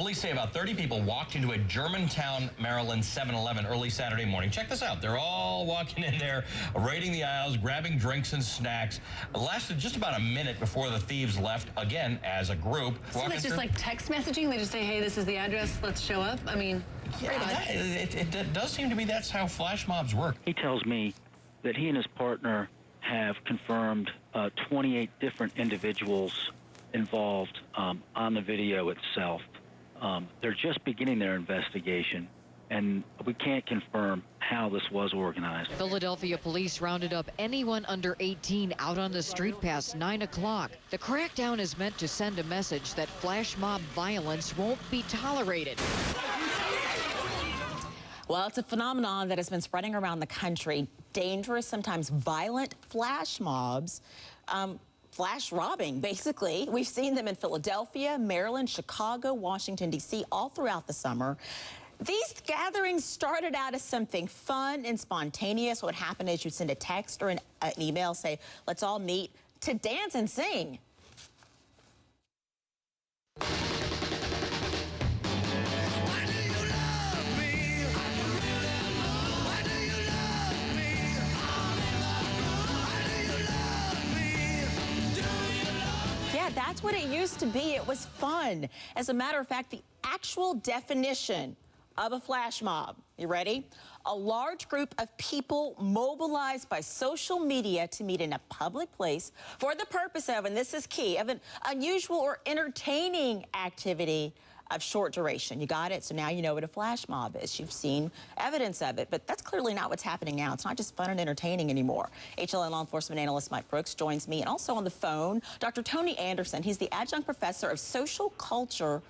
Police say about 30 people walked into a Germantown, Maryland 7-Eleven early Saturday morning. Check this out. They're all walking in there, raiding the aisles, grabbing drinks and snacks. It lasted just about a minute before the thieves left, again, as a group. So it's just like text messaging? They just say, hey, this is the address, let's show up? I mean, yeah, it does seem to be that's how flash mobs work. He tells me that he and his partner have confirmed 28 different individuals involved on the video itself. They're just beginning their investigation, and we can't confirm how this was organized. Philadelphia police rounded up anyone under 18 out on the street past 9 o'clock. The crackdown is meant to send a message that flash mob violence won't be tolerated. Well, it's a phenomenon that has been spreading around the country. Dangerous, sometimes violent flash mobs. Flash robbing, basically. We've seen them in Philadelphia, Maryland, Chicago, Washington, D.C., all throughout the summer. These gatherings started out as something fun and spontaneous. What happened is you'd send a text or an email, say, let's all meet to dance and sing. That's what it used to be. It was fun. As a matter of fact, the actual definition of a flash mob, you ready? A large group of people mobilized by social media to meet in a public place for the purpose of, and this is key, of an unusual or entertaining activity of short duration. You got it? So now you know what a flash mob is. You've seen evidence of it, but that's clearly not what's happening now. It's not just fun and entertaining anymore. HLN law enforcement analyst Mike Brooks joins me, and also on the phone, Dr. Tony Anderson. He's the adjunct professor of social cultural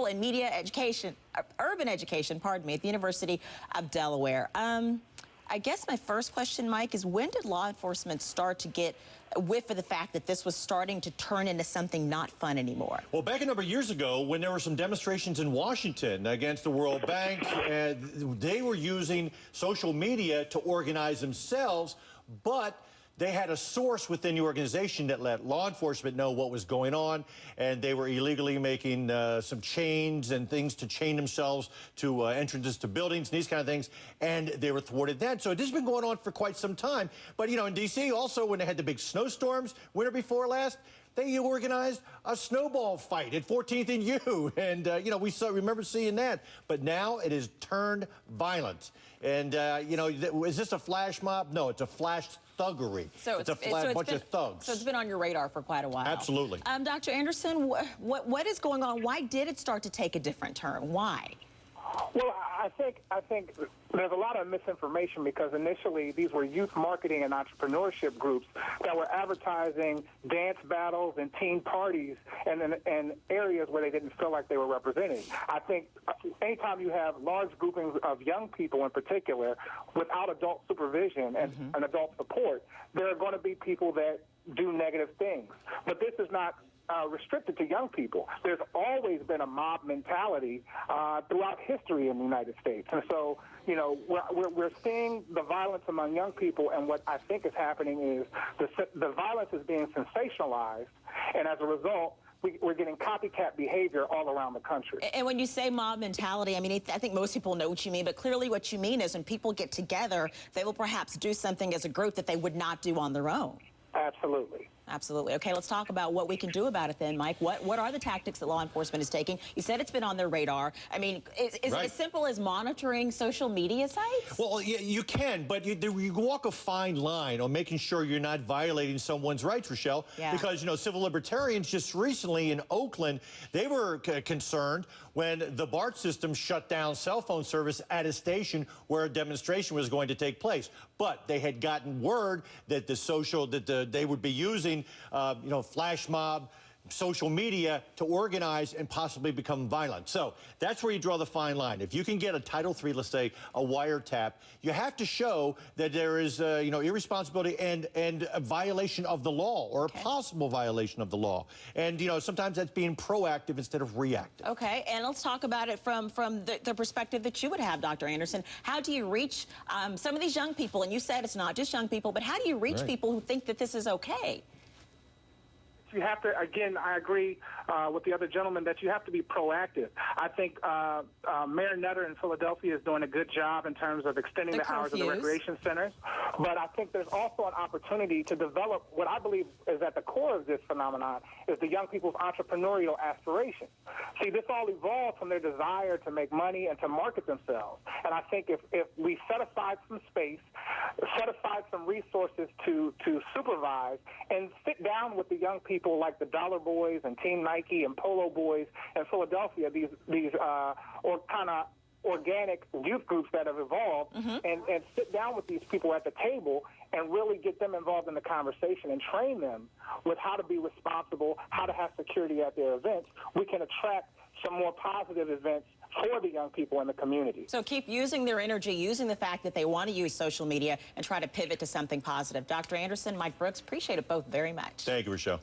and media education, urban education, pardon me, at the University of Delaware. I guess my first question, Mike, is when did law enforcement start to get a whiff of the fact that this was starting to turn into something not fun anymore? Well, back a number of years ago, when there were some demonstrations in Washington against the World Bank, they were using social media to organize themselves, but they had a source within the organization that let law enforcement know what was going on, and they were illegally making some chains and things to chain themselves to entrances to buildings and these kind of things, and they were thwarted then. So this has been going on for quite some time. But, you know, in D.C. also, when they had the big snowstorms winter before last, they organized a snowball fight at 14th and U, and, you know, we remember seeing that. But now it has turned violent. And, you know, is this a flash mob? No, it's a flash thuggery. So it's a bunch of thugs. So it's been on your radar for quite a while. Absolutely. Dr. Anderson, what is going on? Why did it start to take a different turn? Why? Well, I think there's a lot of misinformation because initially these were youth marketing and entrepreneurship groups that were advertising dance battles and teen parties and areas where they didn't feel like they were represented. I think anytime you have large groupings of young people in particular without adult supervision and adult support, there are going to be people that do negative things. But this is not restricted to young people. There's always been a mob mentality throughout history in the United States. And so, you know, we're seeing the violence among young people, and what I think is happening is the violence is being sensationalized, and as a result, we're getting copycat behavior all around the country. And when you say mob mentality, I mean, I think most people know what you mean, but clearly what you mean is when people get together, they will perhaps do something as a group that they would not do on their own. Absolutely. Absolutely. Okay, let's talk about what we can do about it then, Mike. What are the tactics that law enforcement is taking? You said it's been on their radar. I mean, is it as simple as monitoring social media sites? Well, yeah, you can, but you walk a fine line on making sure you're not violating someone's rights, Rochelle. Yeah. Because, you know, civil libertarians just recently in Oakland, they were concerned when the BART system shut down cell phone service at a station where a demonstration was going to take place. But they had gotten word that they would be using you know, flash mob, social media to organize and possibly become violent. So that's where you draw the fine line. If you can get a Title III, let's say, a wiretap, you have to show that there is, you know, irresponsibility and a violation of the law or a possible violation of the law. And, you know, sometimes that's being proactive instead of reactive. Okay, and let's talk about it from the perspective that you would have, Dr. Anderson. How do you reach some of these young people? And you said it's not just young people, but how do you reach people who think that this is okay? you have to, again, I agree with the other gentleman that you have to be proactive. I think Mayor Nutter in Philadelphia is doing a good job in terms of extending the hours of the recreation centers. But I think there's also an opportunity to develop what I believe is at the core of this phenomenon is the young people's entrepreneurial aspirations. See, this all evolved from their desire to make money and to market themselves. And I think if we set aside some space, set aside some resources to supervise, and sit down with the young people like the Dollar Boys and Team Nike and Polo Boys in Philadelphia, these or kind of organic youth groups that have evolved, and sit down with these people at the table and really get them involved in the conversation and train them with how to be responsible, how to have security at their events, we can attract some more positive events for the young people in the community. So keep using their energy, using the fact that they want to use social media and try to pivot to something positive. Dr. Anderson, Mike Brooks, appreciate it both very much. Thank you, Rochelle.